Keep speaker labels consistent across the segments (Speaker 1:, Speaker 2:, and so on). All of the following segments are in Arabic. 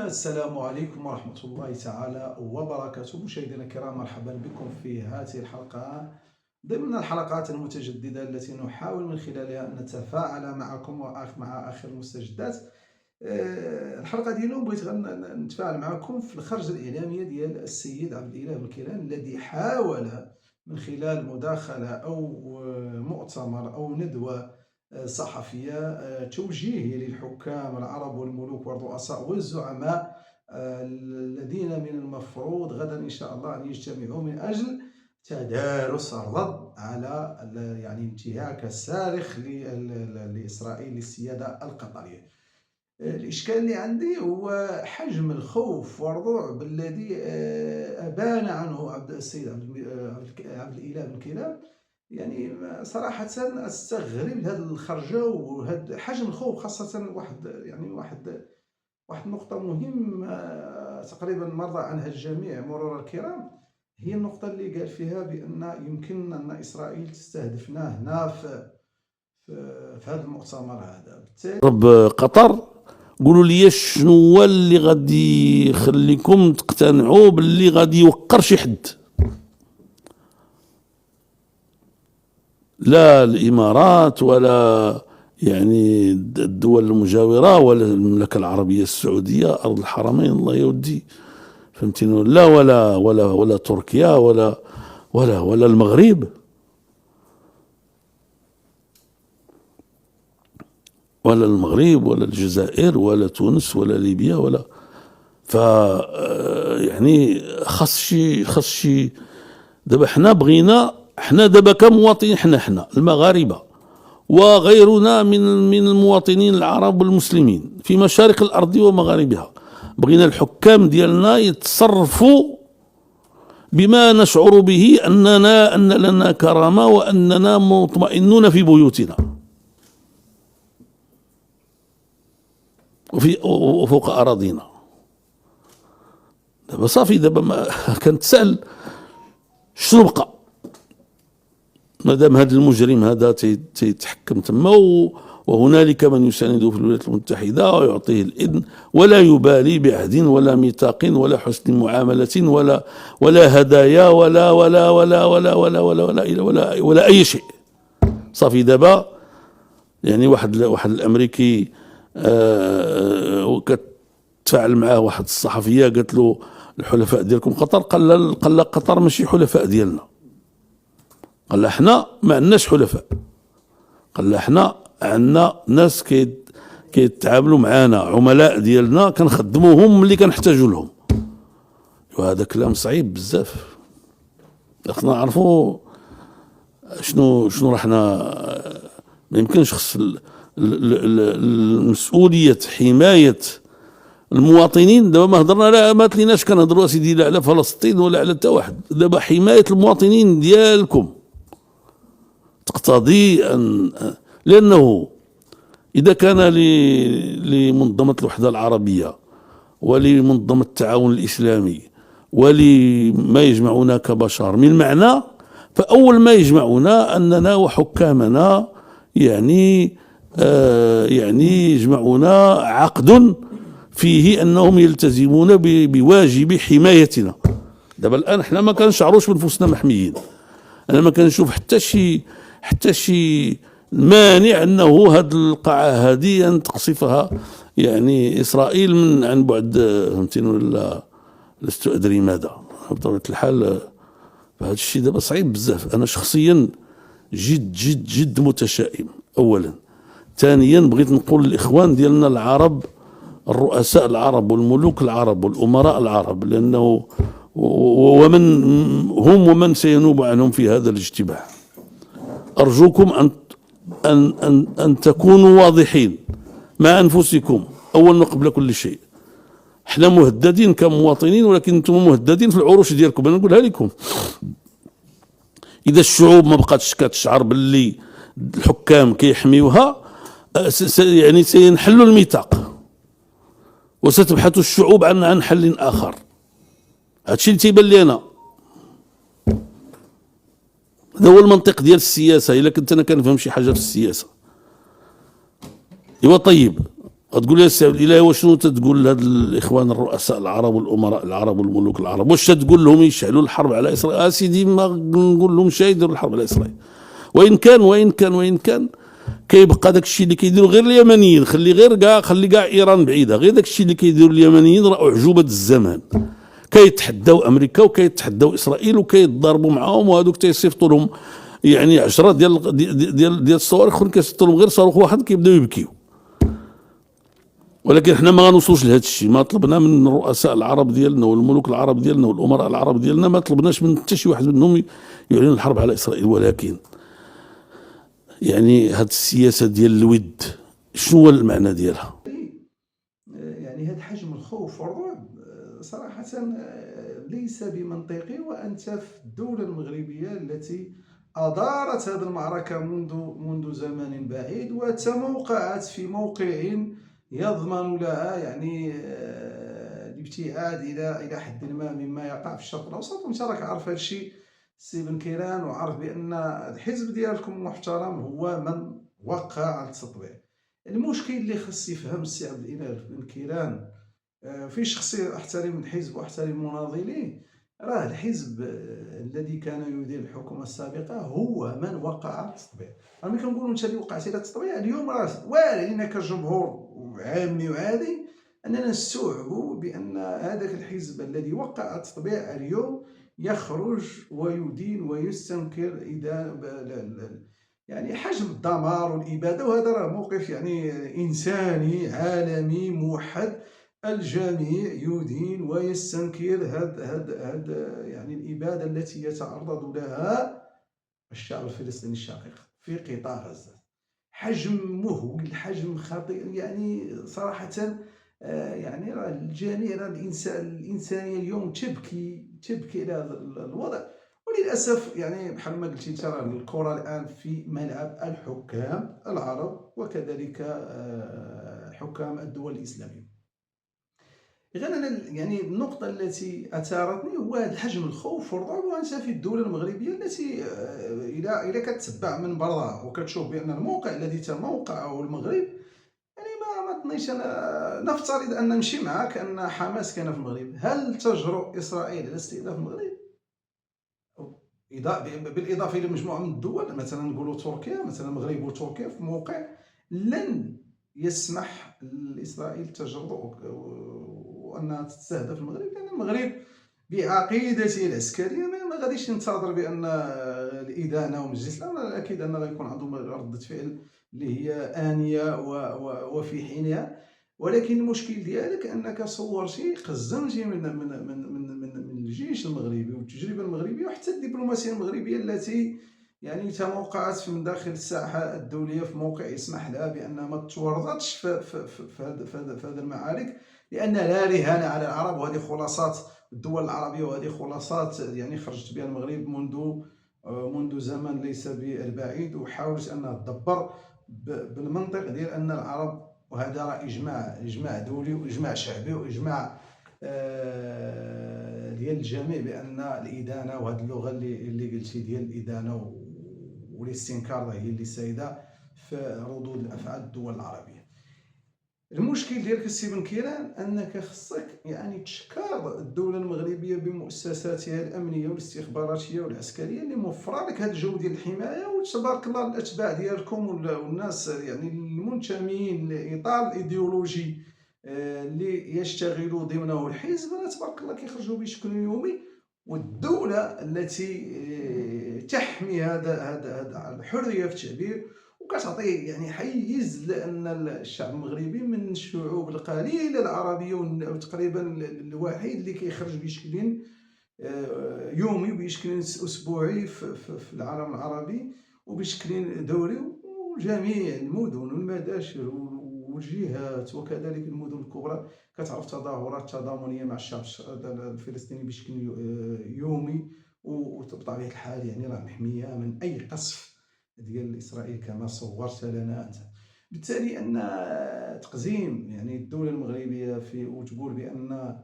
Speaker 1: السلام عليكم ورحمة الله تعالى وبركاته. مشاهدينا الكرام، مرحبا بكم في هذه الحلقة ضمن الحلقات المتجددة التي نحاول من خلالها أن نتفاعل معكم مع آخر المستجدات. الحلقة ديال اليوم بغيت نتفاعل معكم في الخرجة الإعلامية ديال السيد عبد الإله بن كيلان، الذي حاول من خلال مداخلة أو مؤتمر أو ندوة صحفية توجيه للحكام العرب والملوك والرؤساء والزعماء الذين من المفروض غدا إن شاء الله أن يجتمعوا من أجل تدارس الرد على انتهاك الصارخ لإسرائيل للسيادة القطرية. الإشكال اللي عندي هو حجم الخوف والرعب الذي أبان عنه السيد عبد الإله بن كيلان. صراحة استغرب هذه الخرجة وهذا حجم الخوف، خاصة واحد النقطة مهمة تقريبا مر عنها الجميع مرور الكرام، هي النقطة اللي قال فيها بأن يمكن أن إسرائيل تستهدفنا هنا في هذا المؤتمر هذا.
Speaker 2: رب قطر، قولوا لي شنو هو اللي غادي يخليكم تقتنعوا باللي غادي يوقر شي حد؟ لا الإمارات ولا الدول المجاورة ولا المملكة العربية السعودية أرض الحرمين، الله يودي، فهمتيني؟ لا ولا تركيا ولا المغرب ولا الجزائر ولا تونس ولا ليبيا ولا خاص شي. دابا حنا دابا كمواطنين، حنا المغاربة وغيرنا من المواطنين العرب والمسلمين في مشارق الأرض ومغاربها، بغينا الحكام ديالنا يتصرفوا بما نشعر به أن لنا كرامة وأننا مطمئنون في بيوتنا وفوق أراضينا. دابا صافي، دابا ما كنتسأل شنو بقى مادام هذا المجرم هذا تيتحكم تما، وهنالك من يسانده في الولايات المتحدة ويعطيه الإذن ولا يبالي بعهد ولا ميثاق ولا حسن معاملة ولا هدايا ولا أي شيء. صافي دابا واحد الأمريكي كتفاعل معاه واحد الصحفية، قالت له الحلفاء ديالكم قطر، قال لا قطر ماشي حلفاء ديالنا، قال لها حنا ما عندناش حلفاء، قال لها حنا عندنا ناس كيتعاملوا معنا، عملاء ديالنا كنخدموهم ملي كنحتاجوا لهم. وهذا كلام صعيب بزاف، خصنا نعرفوا شنو راحنا. ما يمكنش، خص المسؤولية حماية المواطنين. دابا ما هضرنا، لا ما تليناش كنهضروا سيدي لا على فلسطين ولا على حتى واحد، دابا حماية المواطنين ديالكم تقتضي لأنه إذا كان لمنظمة الوحدة العربية ولمنظمة التعاون الإسلامي ولما يجمعنا كبشر من معنى، فأول ما يجمعنا أننا وحكامنا يجمعنا عقد فيه أنهم يلتزمون بواجب حمايتنا. دابا الآن احنا ما كنشعروش بنفسنا محميين، أنا ما كنشوف حتى شي مانع أنه هاد القاعة هذه أن تقصفها إسرائيل من عن بعد، فهمتيني؟ ولا لست أدري ماذا. بطبيعة الحال فهذا الشيء دابا صعيب بزاف. أنا شخصيا جد جد جد متشائم أولا. ثانيا بغيت نقول للإخوان ديالنا العرب، الرؤساء العرب والملوك العرب والأمراء العرب، لأنه ومن هم ومن سينوب عنهم في هذا الاجتماع، أرجوكم أن تكونوا واضحين مع أنفسكم أولا وقبل كل شيء. احنا مهددين كمواطنين، ولكن انتم مهددين في العروش ديالكم. أنا نقولها لكم، إذا الشعوب ما بقاتش كتشعر باللي الحكام كيحميوها، سينحلوا الميثاق وستبحث الشعوب عن حل آخر. هادشي اللي تيبان لي أنا، هذا هو المنطق ديال السياسة. إلا كنت أنا كنفهم شي حاجة في السياسة، إيوا طيب، غتقول لي السي عبد الاله وشنو تتقول لهاد الاخوان الرؤساء العرب والامراء العرب والملوك العرب؟ واش تقول لهم يشعلوا الحرب على اسرائيل؟ سيدي ما نقول لهم شي يديروا الحرب على اسرائيل. وان كان كيبقى داك الشيء اللي كيديروا غير اليمنيين، خلي كاع ايران بعيده، غير داك الشيء اللي كيديروا اليمنيين راه اعجوبه الزمان. كيتحداو امريكا وكيتحداو اسرائيل وكيتضاربوا معاهم، وهذوك تيصيفطوا لهم يعني 10 ديال الصواريخ، اخرين كيصيفطوا لهم غير صاروخ واحد كيبداو يبكيو. ولكن حنا ما غنوصلوش لهذا الشيء. ما طلبنا من الرؤساء العرب ديالنا والملوك العرب ديالنا والامراء العرب ديالنا، ما طلبناش من حتى شي واحد منهم يعلن الحرب على اسرائيل. ولكن يعني هاد السياسه ديال الود شنو هو المعنى ديالها؟
Speaker 1: يعني هذا حجم الخوف والرعب صراحة ليس بمنطقي، وأنت في الدولة المغربية التي أدارت هذه المعركة منذ زمن بعيد، وتموقعت في موقع يضمن لها يعني الابتعاد إلى حد ما مما يقع في الشرق الأوسط. وأنت راك عارف هذا الشيء سي بن كيران، وعارف بأن الحزب ديالكم محترم هو من وقع على التطبيع. المشكل اللي خص يفهم السي عبد الاله بن كيران في شخصية أحترم الحزب وأحترم مناضليه، راه الحزب الذي كان يدير الحكومة السابقة هو من وقع على التطبيع. ملي كنقولوا أنت اللي وقعت على التطبيع اليوم، راه واعرين كجمهور عامي وعادي أننا نستوعبوا بأن هذاك الحزب الذي وقع على التطبيع اليوم يخرج ويدين ويستنكر إذا يعني حجم الدمار والإبادة. وهذا راه موقف يعني إنساني عالمي موحد، الجميع يدين ويستنكر هاد يعني الإبادة التي يتعرض لها الشعب الفلسطيني الشقيق في قطاع غزة. حجم مهول، حجم خطير، يعني صراحة يعني راه الجميع، راه الإنسانية اليوم تبكي على هذا الوضع. وللأسف يعني بحال ما قلتي ترى الكرة الآن في ملعب الحكام العرب وكذلك حكام الدول الإسلامية. غير أنا يعني النقطة التي أثارتني هو هذا حجم الخوف والرعب. وأنت في الدولة المغربية التي إذا كتتبع من برا وكتشوف بأن الموقع الذي تموقعه المغرب، يعني ما تنيش أنا نفترض أن نمشي معك أن حماس كان في المغرب، هل تجرؤ إسرائيل على استهداف المغرب؟ بالإضافة إلى مجموعة من الدول، مثلا نقولوا تركيا، مثلا المغرب وتركيا في موقع لن يسمح لإسرائيل تجرؤ وأنها تستهدف المغرب، لأن المغرب بعقيدته العسكرية ما غاديش ننتظر بأن الإدانة ومجلس الأمن، أكيد أن غيكون عندهم ردة فعل اللي هي آنية وفي حينها. ولكن المشكل ديالك أنك صورتي قزمتي من الجيش المغربي والتجربة المغربية وحتى الدبلوماسية المغربية التي يعني تموقعت من داخل الساحة الدولية في موقع يسمح لها بأنها ما تورطش في هذه المعارك، لأن لا رهان على العرب. وهذه خلاصات الدول العربية، وهذه خلاصات يعني خرجت بها المغرب منذ زمن ليس بالبعيد، وحاولت أنها تدبر بالمنطق ديال أن العرب، وهذا راه إجماع دولي وإجماع شعبي وإجماع ديال الجميع، بأن الإدانة وهذه اللغة اللي قلتي ديال الإدانة والاستنكار هي اللي سايدة في ردود الأفعال الدول العربية. المشكل ديالك السي بن كيران أنك خصك يعني تشكر الدولة المغربية بمؤسساتها الأمنية والاستخباراتية والعسكرية اللي موفرة لك هذا الجو ديال الحماية. وتبارك الله الأتباع ديالكم والناس يعني المنتمين لإطار الإيديولوجي اللي يشتغلوا ضمنه الحزب، تبارك الله كيخرجوا بشكل يومي. والدولة التي تحمي هذا الحرية في التعبير وكتعطي يعني حيز، لأن الشعب المغربي من الشعوب القليلة العربية وتقريبا الوحيد اللي كيخرج بشكل يومي وبشكل أسبوعي في العالم العربي وبشكل دوري. وجميع المدن والمداشر والجهات وكذلك المدن الكبرى كتعرف تظاهرات تضامنية مع الشعب الفلسطيني بشكل يومي، وبطبيعة الحال يعني راه محمية من أي قصف ديال إسرائيل كما صورت لنا أنت. بالتالي أن تقزيم يعني الدولة المغربية في وتقول بأن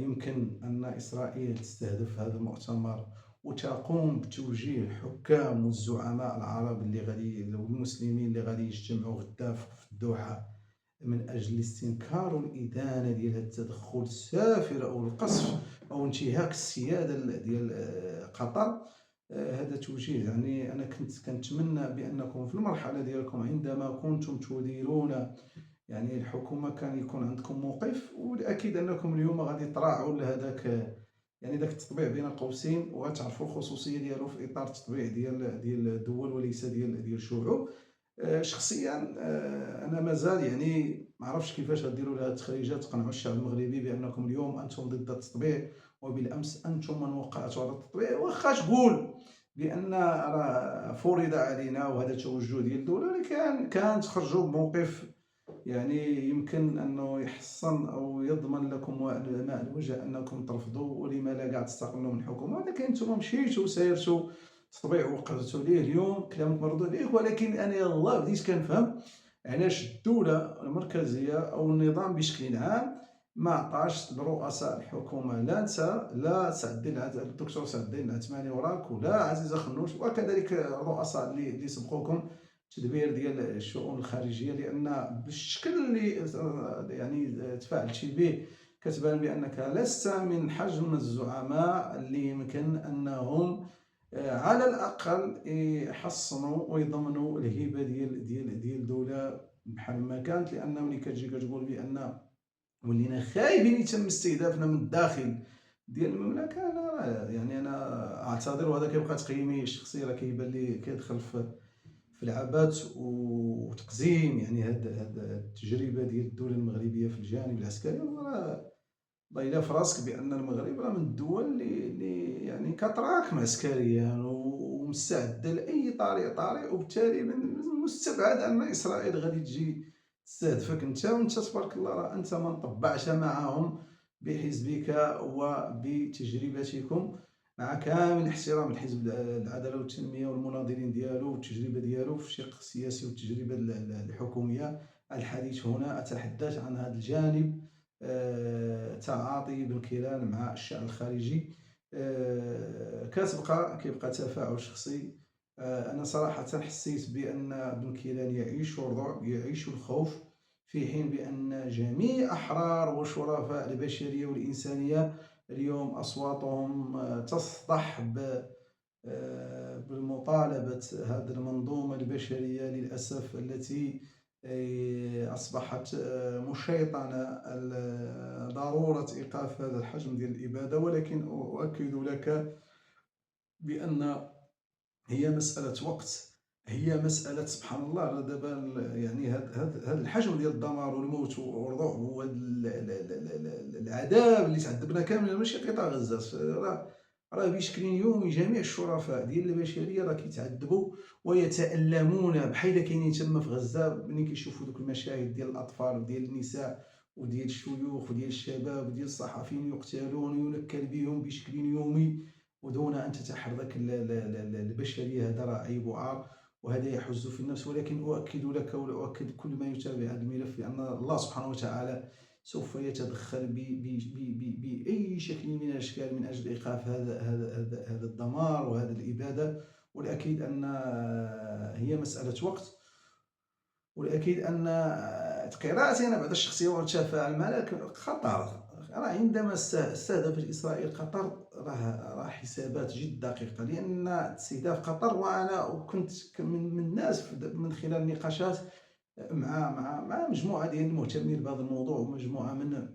Speaker 1: يمكن أن إسرائيل تستهدف هذا المؤتمر وتقوم بتوجيه الحكام والزعماء العرب اللي غادي والمسلمين اللي غادي يجتمعوا غدا في الدوحة من أجل الاستنكار والإدانة ديال هذا التدخل السافر أو القصف أو انتهاك السيادة ديال قطر. هذا توجيه يعني أنا كنت كنتمنى بأنكم في المرحلة ديالكم عندما كنتم تديرون يعني الحكومة كان يكون عندكم موقف، والأكيد أنكم اليوم غادي تراعوا لهذاك يعني داك التطبيع بين قوسين، وغتعرفوا الخصوصية ديالو في إطار التطبيع ديال الدول وليس ديال الشعوب. شخصيا أنا مازال يعني ما عرفتش كيفاش غديروا لهاد التخريجات تقنعوا الشعب المغربي بأنكم اليوم أنتم ضد التطبيع، وبالأمس أنتم من وقعتوا على التطبيع. واخا تقول بأن راه فرض علينا وهذا توجه ديال الدولة، ولكن كان تخرجوا بموقف يعني يمكن أنه يحصن أو يضمن لكم ماء الوجه أنكم ترفضوا، ولما لا كاع تستقلوا من الحكومة. ولكن نتوما مشيتوا سايرتوا تطبيع وقعتوا ليه، اليوم كلامك مردود عليه. ولكن أنا يلاه بديت كنفهم علاش الدولة المركزية أو النظام بشكل عام ما عطاش لرؤساء الحكومة، لا انت لا الدكتور سعد الدين العثماني وراك، ولا عزيزة خنوش، وكذلك الرؤساء اللي سبقوكم تدبير ديال الشؤون الخارجيه. لان بالشكل اللي يعني تفاعلتي به كتبان بانك لست من حجم الزعماء اللي يمكن انهم على الاقل يحصنوا ويضمنوا الهيبه ديال الدوله بحال ما كانت. لان ملي كتجي كتقول بان ولينا خايبين يتم استهدافنا من الداخل ديال المملكه، انا اعتذر، وهذا كيبقى تقييمي الشخصي، راه كيبان لي كيدخل في العبث وتقزيم يعني هاد التجربه ديال الدوله المغربيه في الجانب العسكري. راه ضايله في راسك بان المغرب راه من الدول اللي يعني كتراكم عسكريا ومستعده لاي طارئ، وبالتالي من المستبعد ان اسرائيل غادي تجي تستهدفك انت، وانت تبارك الله راه انت ما انطبعش معهم بحزبك وبتجربتكم، مع كامل احترام الحزب العداله والتنميه والمناضلين ديالو والتجربه ديالو في الشق السياسي والتجربه الحكوميه. الحديث هنا اتحدث عن هذا الجانب، تعاطي بن كيران مع الشأن الخارجي. كيبقى تفاعل شخصي. انا صراحه حسيت بان بن كيران يعيش الرعب، يعيش الخوف، في حين بان جميع احرار وشرفاء البشريه والانسانيه اليوم اصواتهم تصدح بالمطالبه هذه المنظومه البشريه للاسف التي أصبحت مشيطنة ضرورة إيقاف هذا الحجم ديال الإبادة. ولكن أؤكد لك بأن هي مسألة وقت، هي مسألة سبحان الله. دابا يعني هذا الحجم ديال الدمار والموت والرعب والعذاب اللي تعذبنا كاملين، ماشي قطاع غزة، راه بشكل يومي جميع الشرفاء ديال البشريه راه كيتعذبوا ويتألمون بحال كاينين تما في غزه. ملي كيشوفوا دوك المشاهد ديال الاطفال وديال النساء وديال الشيوخ وديال الشباب وديال الصحفيين يقتلون وينكل بهم بشكل يومي ودون ان تتحرك البشريه، هذا راه عيب وعار، وهذا يحز في النفس. ولكن اؤكد لك واؤكد كل ما يتابع هذا الملف بان الله سبحانه وتعالى سوف يتدخل بأي شكل من الأشكال من أجل إيقاف هذا الدمار وهذا الإبادة. والأكيد أن هي مسألة وقت، والأكيد أن قراءتي أنا بعد الشخصية والتفاعل معها خطر. راه عندما استهدفت إسرائيل قطر راه حسابات جد دقيقة، لأن استهداف قطر، وأنا كنت من الناس من خلال النقاشات مع مجموعه ديال المهتمين بهذا الموضوع، ومجموعه من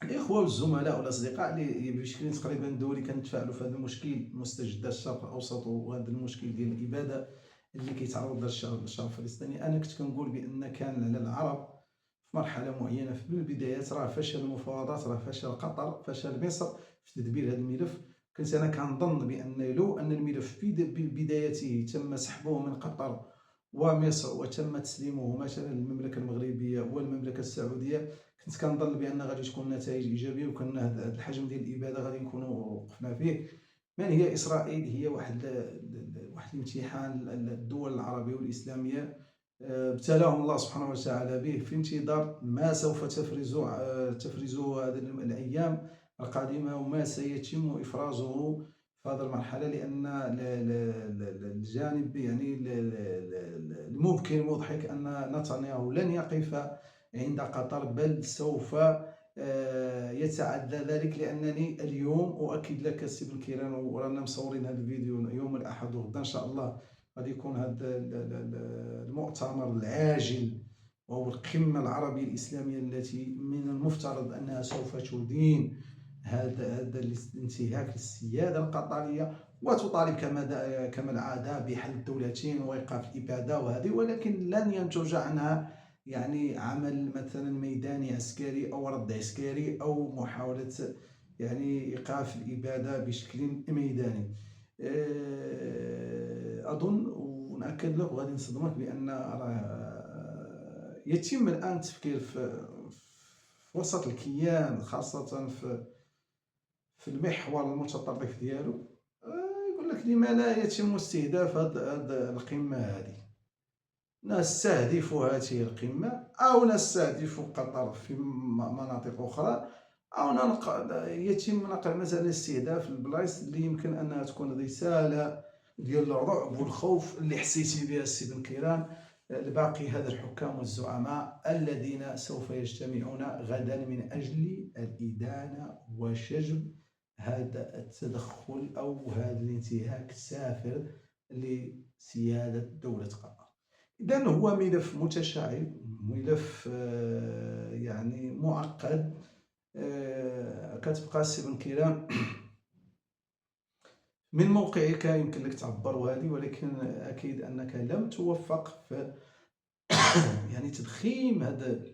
Speaker 1: الاخوه والزملاء والاصدقاء اللي بشكل تقريبا دوري كنتفاعلوا في هذا المشكل مستجدات الشرق الاوسط، وهذا المشكل ديال الاباده اللي كيتعرض له الشعب الفلسطيني. انا كنت كنقول بان كان على العرب في مرحله معينه في البدايات، راه فشل المفاوضات، راه فشل قطر، فشل مصر في تدبير هذا الملف. كنت انا كنظن بان لو ان الملف في بدايته تم سحبه من قطر ومصر وتم تسليمه مثلا للمملكه المغربيه والمملكه السعوديه، كنت كنظن بان غادي تكون نتائج ايجابيه، وكان هذا الحجم ديال الاباده غادي نكونوا وقفنا فيه. من هي اسرائيل؟ هي واحد الامتحان الدول العربيه والاسلاميه ابتلاهم الله سبحانه وتعالى به في انتظار ما سوف تفرزه هذه الايام القادمه، وما سيتم افرازه في هذه المرحله. لان الجانب يعني المبكي المضحك ان نتنياهو لن يقف عند قطر، بل سوف يتعدى ذلك، لأنني اليوم أؤكد لك سي بن كيران، ورانا مصورين هذا الفيديو يوم الأحد، وغدا إن شاء الله غادي يكون هذا المؤتمر العاجل، وهو القمة العربية الإسلامية التي من المفترض أنها سوف تدين هذا الانتهاك للسيادة القطرية، وتطالب كما العادة بحل الدولتين وإيقاف الإبادة وهذه، ولكن لن ينتج عنها يعني عمل مثلا ميداني عسكري أو رد عسكري أو محاولة يعني إيقاف الإبادة بشكل ميداني. أظن ونأكد لك وغادي نصدمك بأن يتم الآن التفكير في وسط الكيان، خاصة في المحور المتطرف ديالو. يقول لك لما لا يتم استهداف هذه القمة، هذه نستهدف هذه القمة أو نستهدف قطر في مناطق أخرى، أو يتم نقل مثلا استهداف البلايص اللي يمكن أنها تكون رسالة ديال الرعب والخوف اللي حسيتي بها السي بن كيران لباقي هذا الحكام والزعماء الذين سوف يجتمعون غدا من أجل الإدانة وشجب هذا التدخل أو هذا الانتهاك السافر لسيادة دولة قطر. إذن هو ملف متشعب، ملف يعني معقد. كتبقى السي بن كيران من موقعك يمكن لك تعبر هذه، ولكن أكيد أنك لم توفق في يعني تضخيم هذا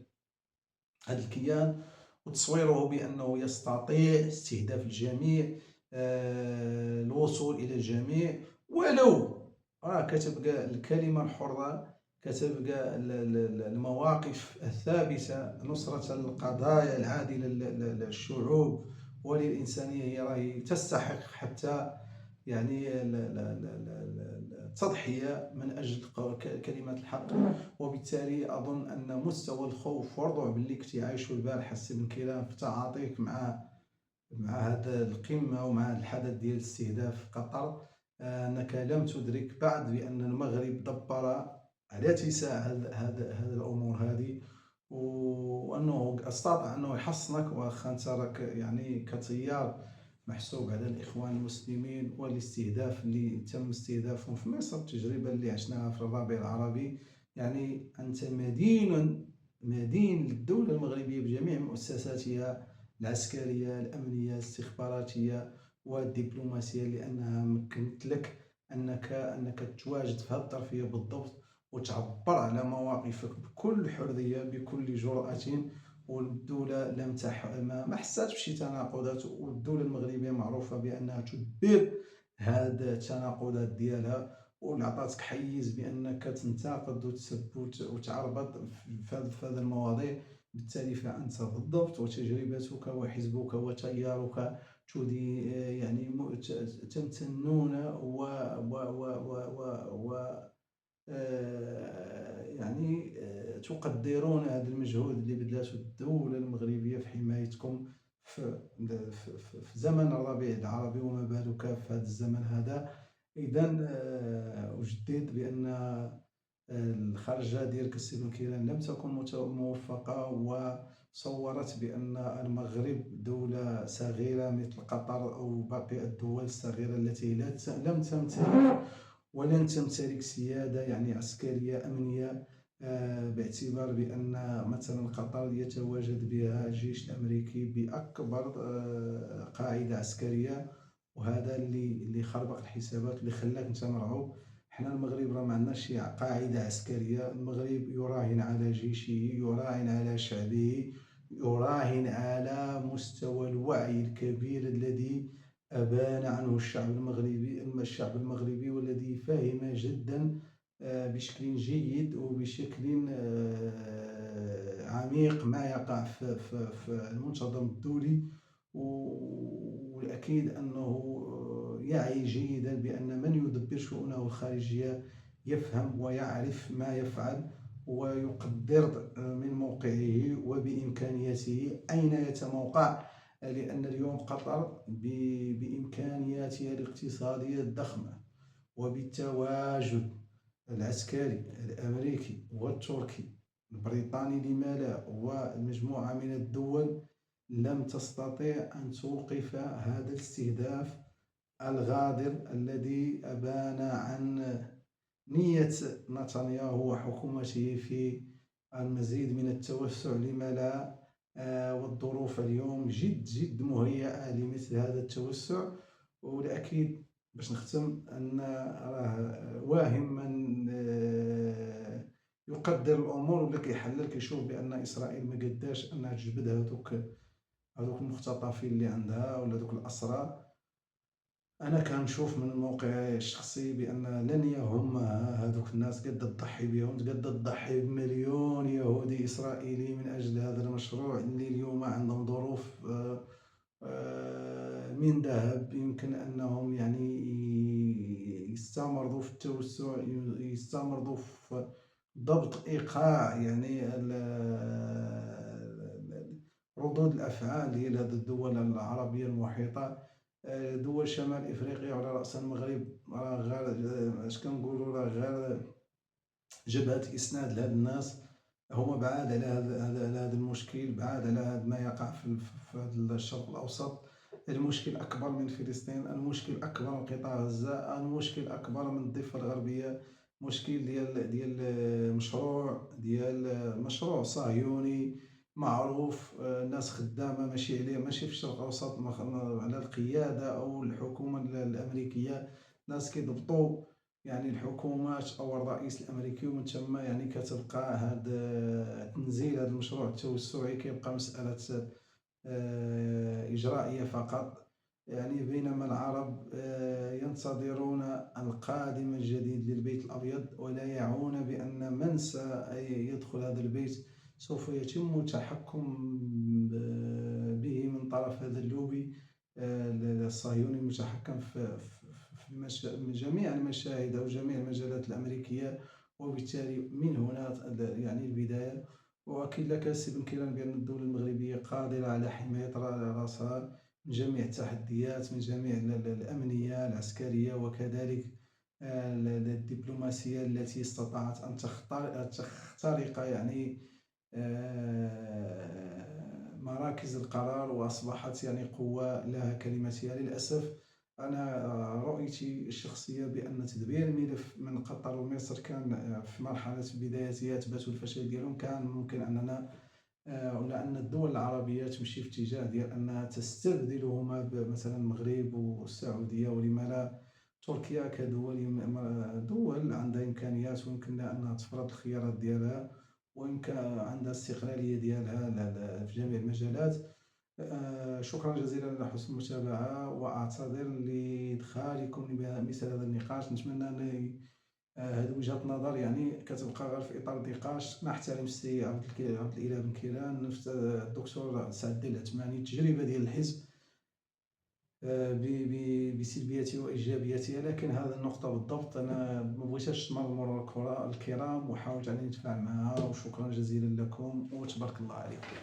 Speaker 1: الكيان وتصويره بأنه يستطيع استهداف الجميع، الوصول إلى الجميع، ولو كتبقى الكلمة الحرة، كتبقى المواقف الثابتة، نصرة القضايا العادلة للشعوب وللإنسانية، هي راهي تستحق حتى يعني التضحية من أجل كلمة الحق. وبالتالي أظن أن مستوى الخوف والرعب اللي كنتي عايشو البارحة السي بن كيران في تعاطيك مع هذا القمة ومع الحدث ديال استهداف قطر، أنك لم تدرك بعد بأن المغرب دبر على اتساع هذه الأمور هذه، وأنه استطاع أنه يحصنك، واخا انت راك يعني كتيار محسوب على الإخوان المسلمين، والاستهداف اللي تم استهدافهم في مصر، التجربة اللي عشناها في الربيع العربي، يعني أنت مدين للدولة المغربية بجميع مؤسساتها العسكرية، الأمنية، الاستخباراتية والدبلوماسية، لأنها مكنت لك أنك تواجد في هذه الظرفية بالضبط وتعبر على مواقفك بكل حرية بكل جرأة. والدولة ما حسات بشي تناقضات، والدولة المغربية معروفة بأنها تدبر هذه التناقضات ديالها، وعطاتك حيز بأنك تنتقد وتثبت وتعربط في هذه المواضيع. بالتالي فأنت بالضبط وتجربتك وحزبك وتيارك يعني تمتنون يعني تقدرون هذا المجهود اللي بذلته الدولة المغربية في حمايتكم في زمن الربيع العربي، وما بالك في هذا الزمن هذا. إذن أجدد بأن الخرجة ديالك السي بن كيران لم تكن موفقة، وصورت بأن المغرب دولة صغيرة مثل قطر أو باقي الدول الصغيرة التي لم تمتلك ولن تمتلك سيادة يعني عسكرية أمنية، باعتبار بأن مثلا قطر يتواجد بها الجيش الأمريكي بأكبر قاعدة عسكرية، وهذا اللي خربق الحسابات، اللي خلاك انت مرعوب. حنا المغرب راه ما عندناش قاعدة عسكرية، المغرب يراهن على جيشه، يراهن على شعبه، يراهن على مستوى الوعي الكبير الذي أبان عنه الشعب المغربي، والذي فهم جدا بشكل جيد وبشكل عميق ما يقع في المنتظم الدولي، والأكيد أنه يعي جيدا بأن من يدبر شؤونه الخارجية يفهم ويعرف ما يفعل، ويقدر من موقعه وبإمكانياته أين يتموقع، لأن اليوم قطر بإمكانياتها الاقتصادية الضخمة وبالتواجد العسكري الأمريكي والتركي البريطاني لما لا، ومجموعة من الدول لم تستطيع أن توقف هذا الاستهداف الغادر الذي أبان عن نية نتنياهو وحكومته في المزيد من التوسع لما لا. والظروف اليوم جد مهيئة لمثل هذا التوسع. والأكيد باش نختم أن راه واهم من يقدر الأمور ولا كيحلل كيشوف بأن إسرائيل ما قداش أنها تجبد هذوك المختطفين اللي عندها ولا دوك الأسرى. أنا كنشوف من موقعي الشخصي بأن لن يهم هذوك الناس قد تضحي بهم، قد تضحي بمليون يهودي إسرائيلي من أجل هذا المشروع اللي اليوم عندهم ظروف من ذهب. يمكن أنهم يعني يستمروا في التوسع، يستمروا في ضبط إيقاع يعني ردود الأفعال ديال هذه الدول العربية المحيطة. دول شمال إفريقيا وعلى رأس المغرب راه غير اش كنقولوا، راه غير جبهة إسناد لهاد الناس. هما بعاد على هذا المشكل، بعاد على هذا ما يقع في هذا الشرق الأوسط. المشكل أكبر من فلسطين، المشكل أكبر من قطاع غزة، المشكل أكبر من الضفة الغربية. مشكل ديال مشروع صهيوني معروف. ناس خدامة ماشي عليه، ماشي في الشرق الأوسط على القيادة أو الحكومة الأمريكية. ناس كيضبطوا يعني الحكومات أو الرئيس الأمريكي، ومن ثم يعني كتبقى هذا تنزيل هذا المشروع التوسعي كيبقى مسألة إجرائية فقط. يعني بينما العرب ينتظرون القادم الجديد للبيت الأبيض، ولا يعون بأن من سيدخل هذا البيت سوف يتم التحكم به من طرف هذا اللوبي الصهيوني المتحكم في جميع المشاهد أو جميع المجالات الأمريكية. وبالتالي من هنا يعني البداية. وأكيد لا كاسب انكرا بأن الدولة المغربية قادرة على حماية رأسها من جميع التحديات، من جميع الأمنية العسكرية وكذلك الدبلوماسية التي استطاعت أن تخترق يعني مراكز القرار وأصبحت يعني قوة لها كلمتها. للأسف أنا رؤيتي الشخصية بأن تدبير الملف من قطر ومصر كان في مرحلة بدايتها تبات الفشل ديالهم. كان ممكن أننا ولا أن الدول العربية تمشي في اتجاه ديال أنها تستبدلهما مثلا المغرب والسعودية، ولما لا تركيا دول عندها إمكانيات ويمكن لها أنها تفرض الخيارات ديالها، ويمكن عندها استقلالية ديالها في جميع المجالات. شكرا جزيلا على حسن المتابعة، وأعتذر لإدخالكم مثل هذا النقاش. نتمنى أن هذه وجهة نظر يعني كتبقى غير في إطار النقاش. نحترم السي عبد الإله بن كيران، الدكتور سعد الدين العثماني. التجربة ديال الحزب بسلبياتها وإيجابياتها، لكن هذه النقطة بالضبط أنا ما بغيتهاش تمر مرور الكرام، وحاولت أن نتفاعل معها. وشكرا جزيلا لكم وتبارك الله عليكم.